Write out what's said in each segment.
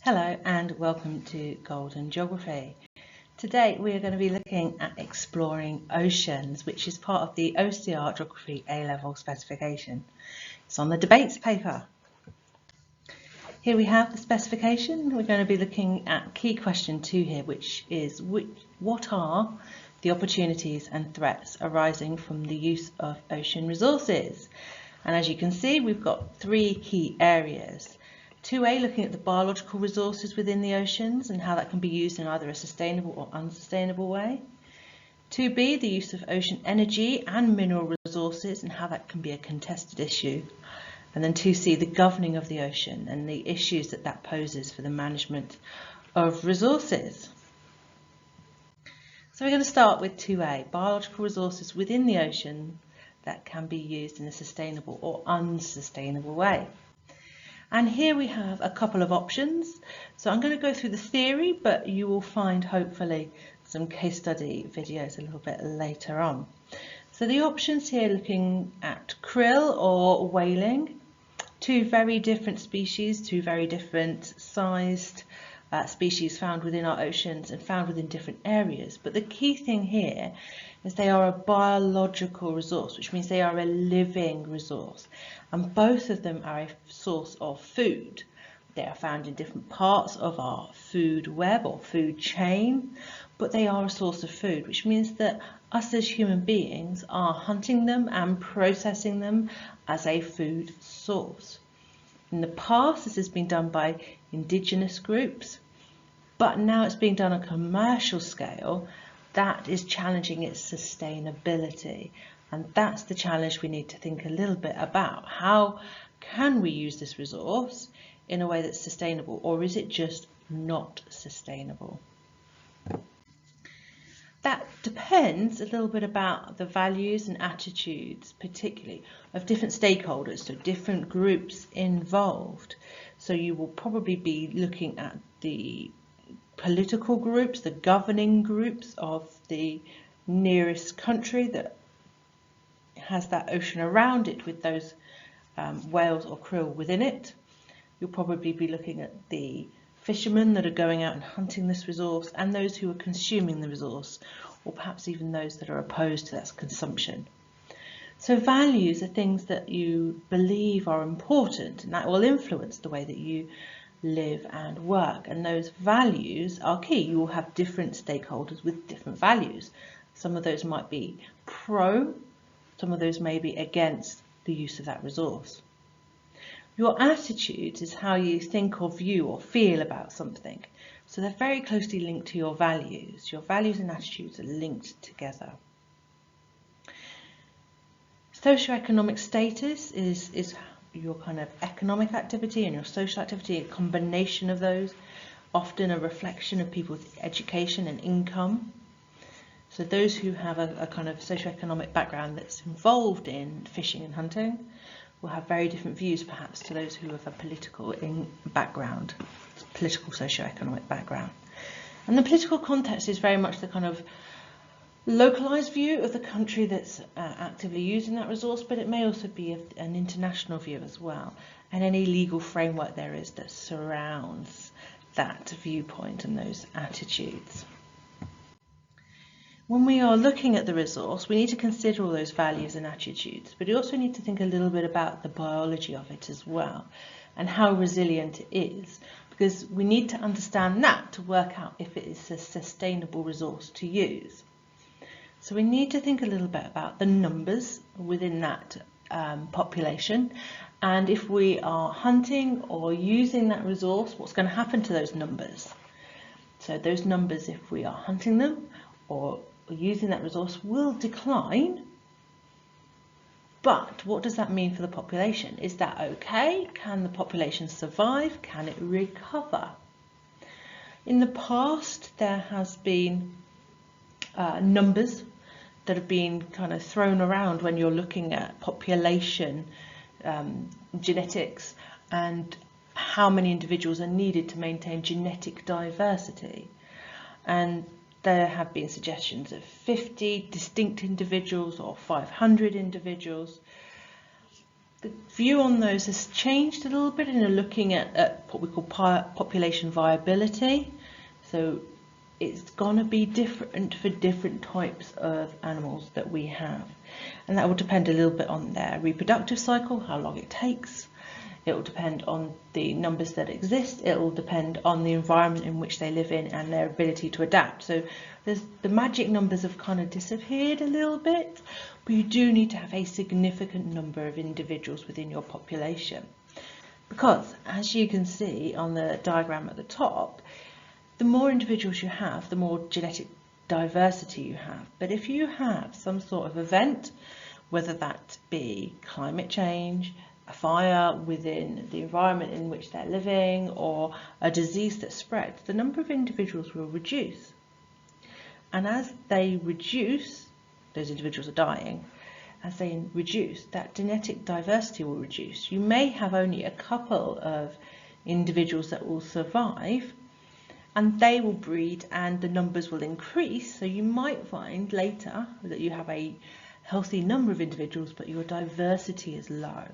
Hello and welcome to Golden Geography. Today we are going to be looking at exploring oceans, which is part of the OCR Geography A-level specification. It's on the debates paper. Here we have the specification. We're going to be looking at key question 2 here, which is what are the opportunities and threats arising from the use of ocean resources? And as you can see, we've got 3 key areas. 2A, looking at the biological resources within the oceans and how that can be used in either a sustainable or unsustainable way. 2B, the use of ocean energy and mineral resources and how that can be a contested issue. And then 2C, the governing of the ocean and the issues that that poses for the management of resources. So we're going to start with 2A, biological resources within the ocean that can be used in a sustainable or unsustainable way. And here we have a couple of options. So I'm going to go through the theory, but you will find hopefully some case study videos a little bit later on. So the options here looking at krill or whaling, 2 very different species, 2 very different sized species found within our oceans and found within different areas. But the key thing here is they are a biological resource, which means they are a living resource. And both of them are a source of food. They are found in different parts of our food web or food chain, but they are a source of food, which means that us as human beings are hunting them and processing them as a food source. In the past, this has been done by indigenous groups, but now it's being done on a commercial scale that is challenging its sustainability. And that's the challenge we need to think a little bit about. How can we use this resource in a way that's sustainable, or is it just not sustainable? That depends a little bit about the values and attitudes, particularly of different stakeholders, so different groups involved. So you will probably be looking at the political groups, the governing groups of the nearest country that has that ocean around it with those whales or krill within it. You'll probably be looking at the fishermen that are going out and hunting this resource and those who are consuming the resource, or perhaps even those that are opposed to that consumption. So values are things that you believe are important, and that will influence the way that you live and work, and those values are key. You will have different stakeholders with different values. Some of those might be pro, some of those may be against the use of that resource. Your attitude is how you think or view or feel about something. So they're very closely linked to your values. Your values and attitudes are linked together. Socioeconomic status is your kind of economic activity and your social activity, a combination of those, often a reflection of people's education and income. So those who have a kind of socioeconomic background that's involved in fishing and hunting will have very different views perhaps to those who have a political background, political socioeconomic background. And the political context is very much the kind of localized view of the country that's actively using that resource, but it may also be an international view as well, and any legal framework there is that surrounds that viewpoint and those attitudes. When we are looking at the resource, we need to consider all those values and attitudes, but we also need to think a little bit about the biology of it as well, and how resilient it is, because we need to understand that to work out if it is a sustainable resource to use. So we need to think a little bit about the numbers within that population, and if we are hunting or using that resource, what's going to happen to those numbers? So those numbers, if we are hunting them or using that resource, will decline. But what does that mean for the population? Is that okay? Can the population survive? Can it recover? In the past, there has been numbers that have been kind of thrown around when you're looking at population genetics and how many individuals are needed to maintain genetic diversity. And there have been suggestions of 50 distinct individuals or 500 individuals. The view on those has changed a little bit in looking at what we call population viability. So it's going to be different for different types of animals that we have. And that will depend a little bit on their reproductive cycle, how long it takes. It will depend on the numbers that exist. It will depend on the environment in which they live in and their ability to adapt. So the magic numbers have kind of disappeared a little bit, but you do need to have a significant number of individuals within your population. Because, as you can see on the diagram at the top, the more individuals you have, the more genetic diversity you have. But if you have some sort of event, whether that be climate change, a fire within the environment in which they're living, or a disease that spreads, the number of individuals will reduce. And as they reduce, those individuals are dying, as they reduce, that genetic diversity will reduce. You may have only a couple of individuals that will survive, and they will breed and the numbers will increase. So you might find later that you have a healthy number of individuals, but your diversity is low.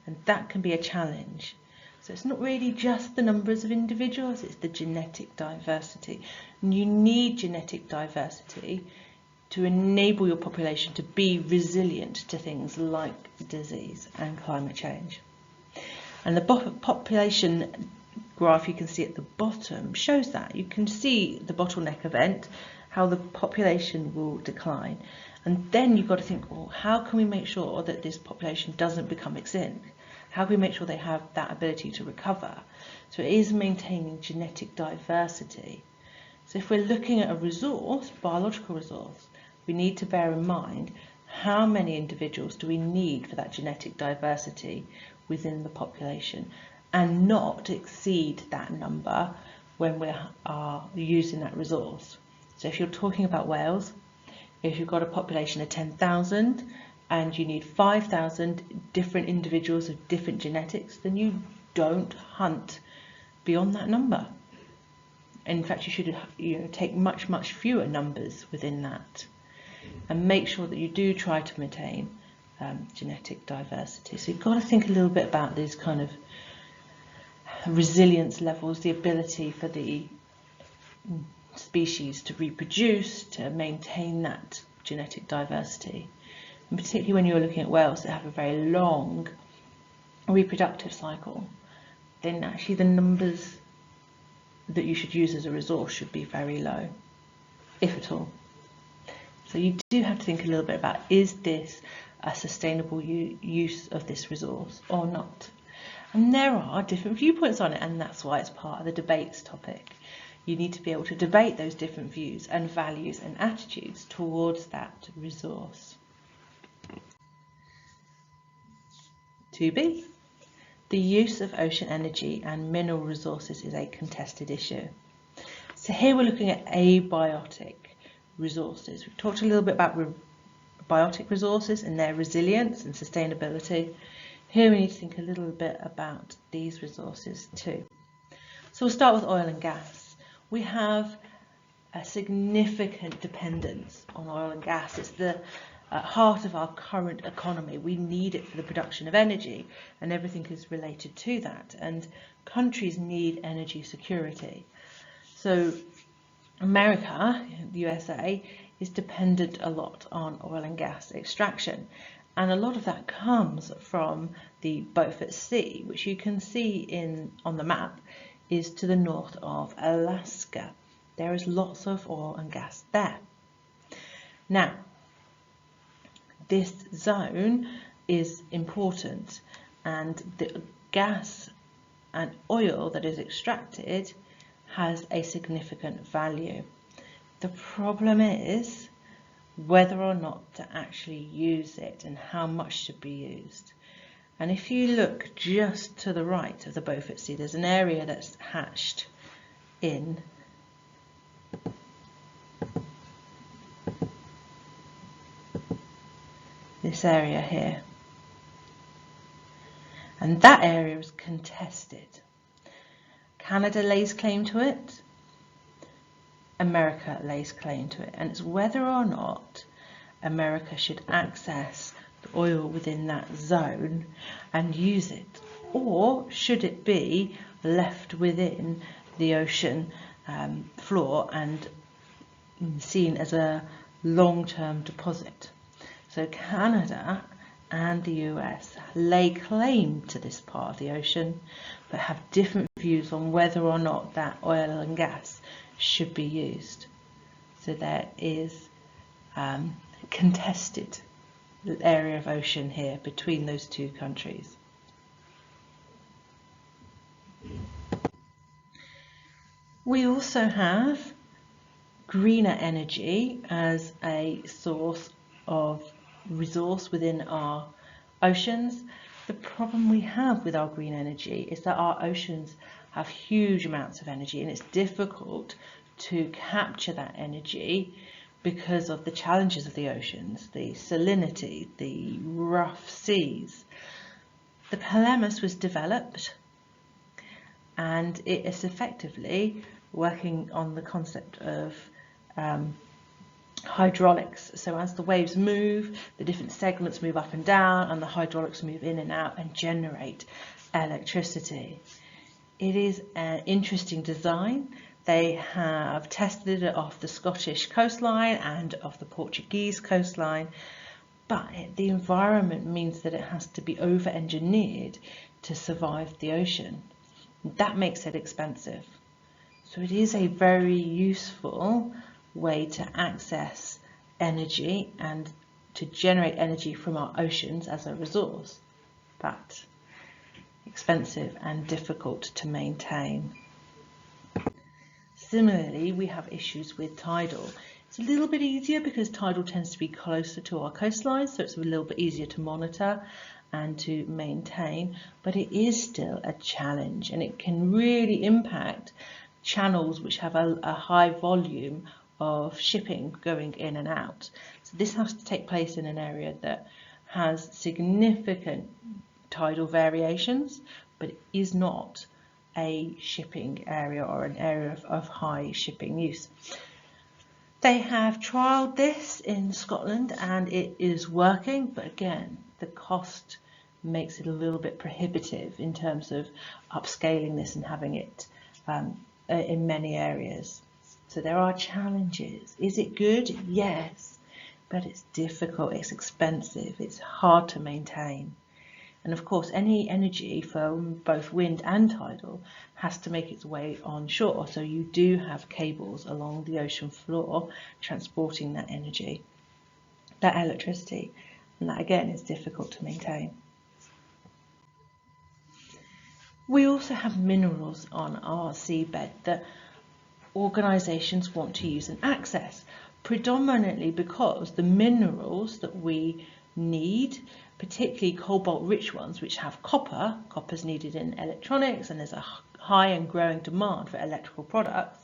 And that can be a challenge. So it's not really just the numbers of individuals, it's the genetic diversity. And you need genetic diversity to enable your population to be resilient to things like disease and climate change. And the population graph you can see at the bottom shows that. You can see the bottleneck event, how the population will decline. And then you've got to think, well, how can we make sure that this population doesn't become extinct? How can we make sure they have that ability to recover? So it is maintaining genetic diversity. So if we're looking at a resource, biological resource, we need to bear in mind how many individuals do we need for that genetic diversity within the population, and not exceed that number when we are using that resource. So if you're talking about whales, if you've got a population of 10,000 and you need 5,000 different individuals of different genetics, then you don't hunt beyond that number. In fact, you should take much fewer numbers within that, and make sure that you do try to maintain genetic diversity. So you've got to think a little bit about these kind of resilience levels, the ability for the species to reproduce, to maintain that genetic diversity. And particularly when you're looking at whales that have a very long reproductive cycle, then actually the numbers that you should use as a resource should be very low, if at all. So you do have to think a little bit about, is this a sustainable use of this resource or not? And there are different viewpoints on it, and that's why it's part of the debates topic. You need to be able to debate those different views and values and attitudes towards that resource. 2b. The use of ocean energy and mineral resources is a contested issue. So here we're looking at abiotic resources. We've talked a little bit about biotic resources and their resilience and sustainability. Here we need to think a little bit about these resources too. So we'll start with oil and gas. We have a significant dependence on oil and gas. It's the heart of our current economy. We need it for the production of energy, and everything is related to that. And countries need energy security. So America, the USA, is dependent a lot on oil and gas extraction. And a lot of that comes from the Beaufort Sea, which you can see on the map is to the north of Alaska. There is lots of oil and gas there. Now, this zone is important, and the gas and oil that is extracted has a significant value. The problem is whether or not to actually use it and how much should be used. And if you look just to the right of the Beaufort Sea, there's an area that's hatched in this area here. And that area is contested. Canada lays claim to it, America lays claim to it, and it's whether or not America should access the oil within that zone and use it? Or should it be left within the ocean floor and seen as a long-term deposit? So Canada and the US lay claim to this part of the ocean, but have different views on whether or not that oil and gas should be used. So there is contested area of ocean here between those two countries. We also have greener energy as a source of resource within our oceans. The problem we have with our green energy is that our oceans have huge amounts of energy, and it's difficult to capture that energy because of the challenges of the oceans, the salinity, the rough seas. The Palamas was developed, and it is effectively working on the concept of hydraulics. So as the waves move, the different segments move up and down, and the hydraulics move in and out and generate electricity. It is an interesting design. They have tested it off the Scottish coastline and off the Portuguese coastline, but the environment means that it has to be over-engineered to survive the ocean. That makes it expensive. So it is a very useful way to access energy and to generate energy from our oceans as a resource, but expensive and difficult to maintain. Similarly, we have issues with tidal. It's a little bit easier because tidal tends to be closer to our coastline, so it's a little bit easier to monitor and to maintain, but it is still a challenge, and it can really impact channels which have a high volume of shipping going in and out. So this has to take place in an area that has significant tidal variations, but it is not a shipping area or an area of high shipping use. They have trialled this in Scotland and it is working, but again, the cost makes it a little bit prohibitive in terms of upscaling this and having it in many areas. So there are challenges. Is it good? Yes, but it's difficult, it's expensive, it's hard to maintain. And of course, any energy from both wind and tidal has to make its way onshore. So you do have cables along the ocean floor transporting that energy, that electricity, and that again is difficult to maintain. We also have minerals on our seabed that organisations want to use and access, predominantly because the minerals that we need, particularly cobalt-rich ones, which have copper, copper's needed in electronics, and there's a high and growing demand for electrical products.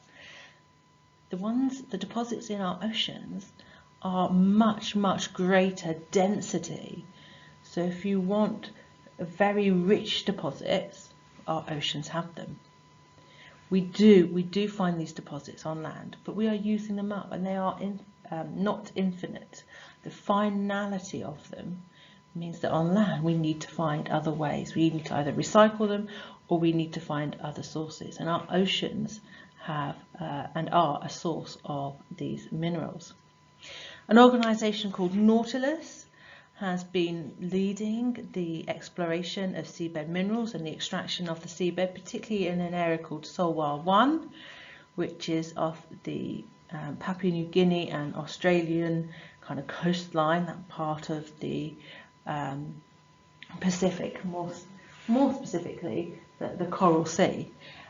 The deposits in our oceans are much, much greater density. So if you want very rich deposits, our oceans have them. We do find these deposits on land, but we are using them up, and they are not infinite. The finality of them means that on land we need to find other ways. We need to either recycle them or we need to find other sources, and our oceans have and are a source of these minerals. An organisation called Nautilus has been leading the exploration of seabed minerals and the extraction of the seabed, particularly in an area called Solwar 1, which is off the Papua New Guinea and Australian kind of coastline, that part of the Pacific, more specifically the Coral Sea.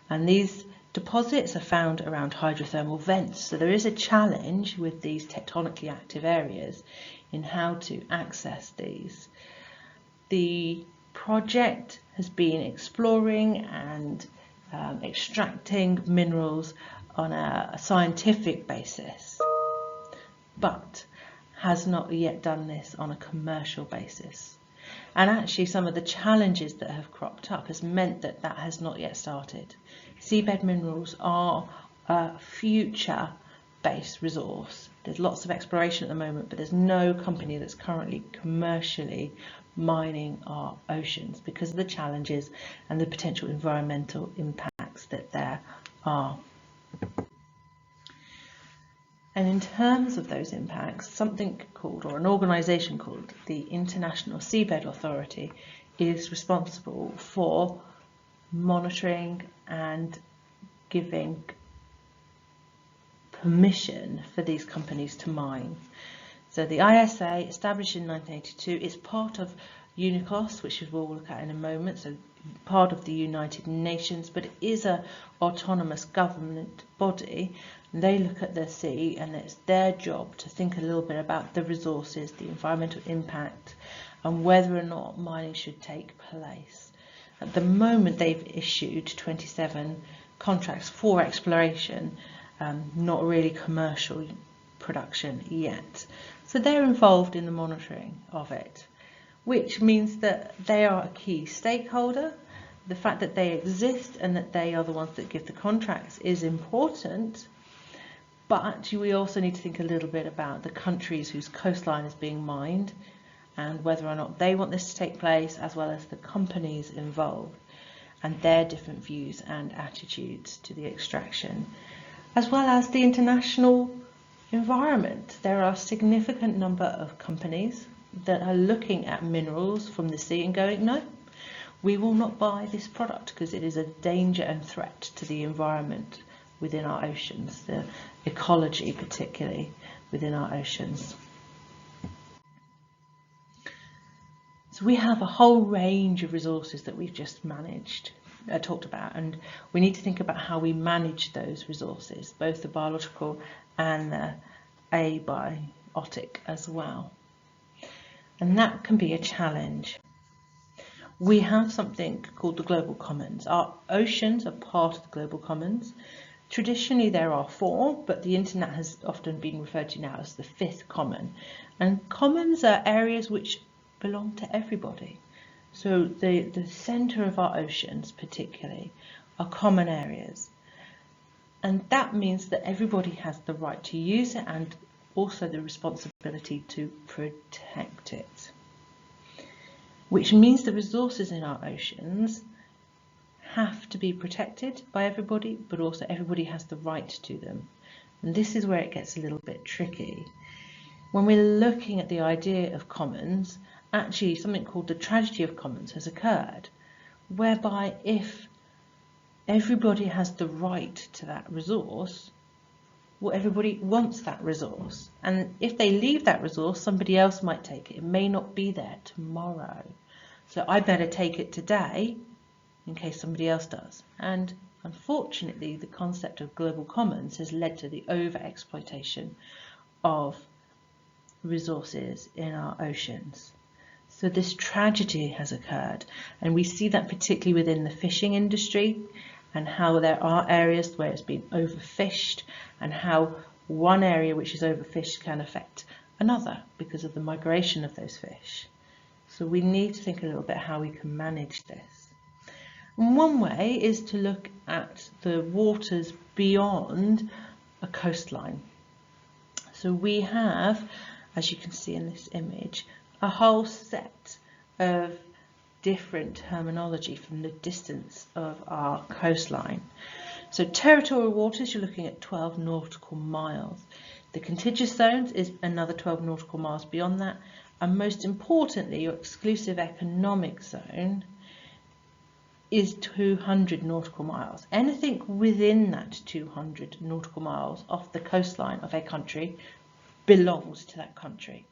And these deposits are found around hydrothermal vents, so there is a challenge with these tectonically active areas in how to access these. The project has been exploring and extracting minerals on a scientific basis, but has not yet done this on a commercial basis. And actually some of the challenges that have cropped up has meant that that has not yet started. Seabed minerals are a future-based resource. There's lots of exploration at the moment, but there's no company that's currently commercially mining our oceans because of the challenges and the potential environmental impacts that there are. And in terms of those impacts, something called, or an organisation called, the International Seabed Authority is responsible for monitoring and giving permission for these companies to mine. So the ISA, established in 1982, is part of UNICLOS, which we'll look at in a moment, so part of the United Nations, but it is an autonomous government body. They look at the sea, and it's their job to think a little bit about the resources, the environmental impact, and whether or not mining should take place. At the moment, they've issued 27 contracts for exploration, not really commercial production yet. So they're involved in the monitoring of it, which means that they are a key stakeholder. The fact that they exist and that they are the ones that give the contracts is important, but we also need to think a little bit about the countries whose coastline is being mined and whether or not they want this to take place, as well as the companies involved and their different views and attitudes to the extraction, as well as the international environment. There are a significant number of companies that are looking at minerals from the sea and going, no, we will not buy this product because it is a danger and threat to the environment within our oceans, the ecology particularly within our oceans. So we have a whole range of resources that we've just talked about, and we need to think about how we manage those resources, both the biological and the abiotic as well. And that can be a challenge. We have something called the global commons. Our oceans are part of the global commons. Traditionally there are 4, but the internet has often been referred to now as the 5th common. And commons are areas which belong to everybody. So the centre of our oceans particularly are common areas. And that means that everybody has the right to use it and also the responsibility to protect it. Which means the resources in our oceans have to be protected by everybody, but also everybody has the right to them. And this is where it gets a little bit tricky. When we're looking at the idea of commons, actually something called the tragedy of commons has occurred, whereby if everybody has the right to that resource, well, everybody wants that resource. And if they leave that resource, somebody else might take it. It may not be there tomorrow. So I better take it today in case somebody else does. And unfortunately, the concept of global commons has led to the over-exploitation of resources in our oceans. So this tragedy has occurred, and we see that particularly within the fishing industry, and how there are areas where it's been overfished, and how one area which is overfished can affect another because of the migration of those fish. So we need to think a little bit how we can manage this. And one way is to look at the waters beyond a coastline. So we have, as you can see in this image, a whole set of different terminology from the distance of our coastline. So territorial waters, you're looking at 12 nautical miles. The contiguous zones is another 12 nautical miles beyond that. And most importantly, your exclusive economic zone is 200 nautical miles. Anything within that 200 nautical miles off the coastline of a country belongs to that country.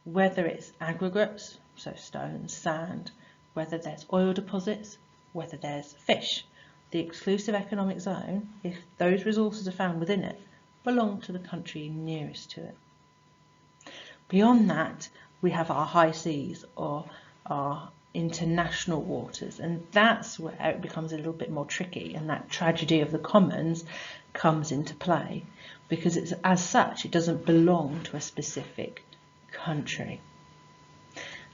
Whether it's aggregates, so stones, sand, whether there's oil deposits, whether there's fish. The exclusive economic zone, if those resources are found within it, belong to the country nearest to it. Beyond that, we have our high seas or our international waters, and that's where it becomes a little bit more tricky, and that tragedy of the commons comes into play, because it's, as such, it doesn't belong to a specific country.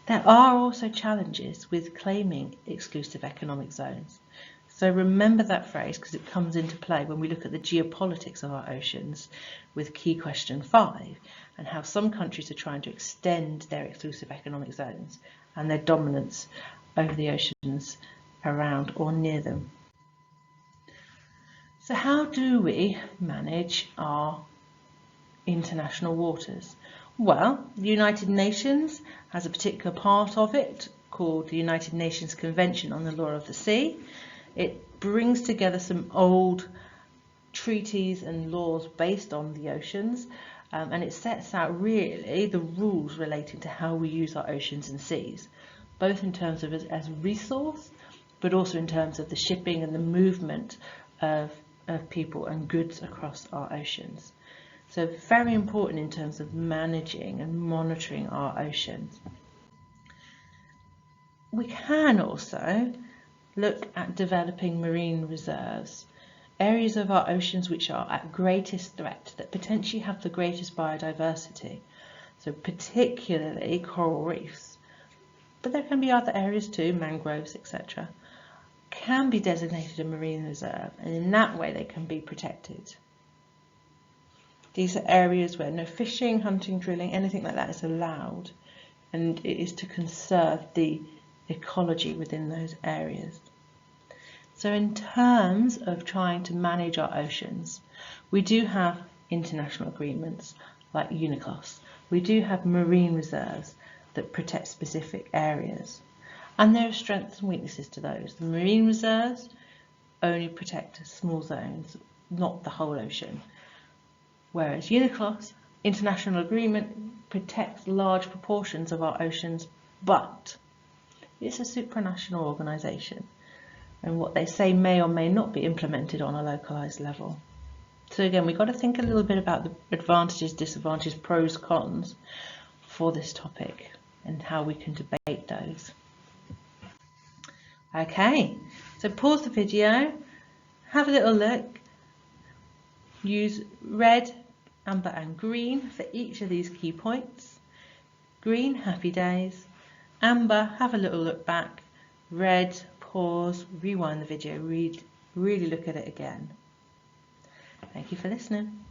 There are also challenges with claiming exclusive economic zones. So remember that phrase because it comes into play when we look at the geopolitics of our oceans with key question 5 and how some countries are trying to extend their exclusive economic zones and their dominance over the oceans around or near them. So how do we manage our international waters? Well, the United Nations has a particular part of it called the United Nations Convention on the Law of the Sea. It brings together some old treaties and laws based on the oceans, and it sets out really the rules relating to how we use our oceans and seas, both in terms of as a resource, but also in terms of the shipping and the movement of people and goods across our oceans. So very important in terms of managing and monitoring our oceans. We can also look at developing marine reserves, areas of our oceans which are at greatest threat, that potentially have the greatest biodiversity, so particularly coral reefs, but there can be other areas too, mangroves, etc., can be designated a marine reserve, and in that way they can be protected. These are areas where no fishing, hunting, drilling, anything like that is allowed, and it is to conserve the ecology within those areas. So in terms of trying to manage our oceans, we do have international agreements like UNCLOS. We do have marine reserves that protect specific areas, and there are strengths and weaknesses to those. The marine reserves only protect small zones, not the whole ocean, whereas UNCLOS, international agreement, protects large proportions of our oceans, but it's a supranational organisation, and what they say may or may not be implemented on a localised level. So again, we've got to think a little bit about the advantages, disadvantages, pros, cons for this topic and how we can debate those. Okay, so pause the video, have a little look, use red, amber and green for each of these key points. Green, happy days. Amber, have a little look back. Red, pause, rewind the video, really look at it again. Thank you for listening.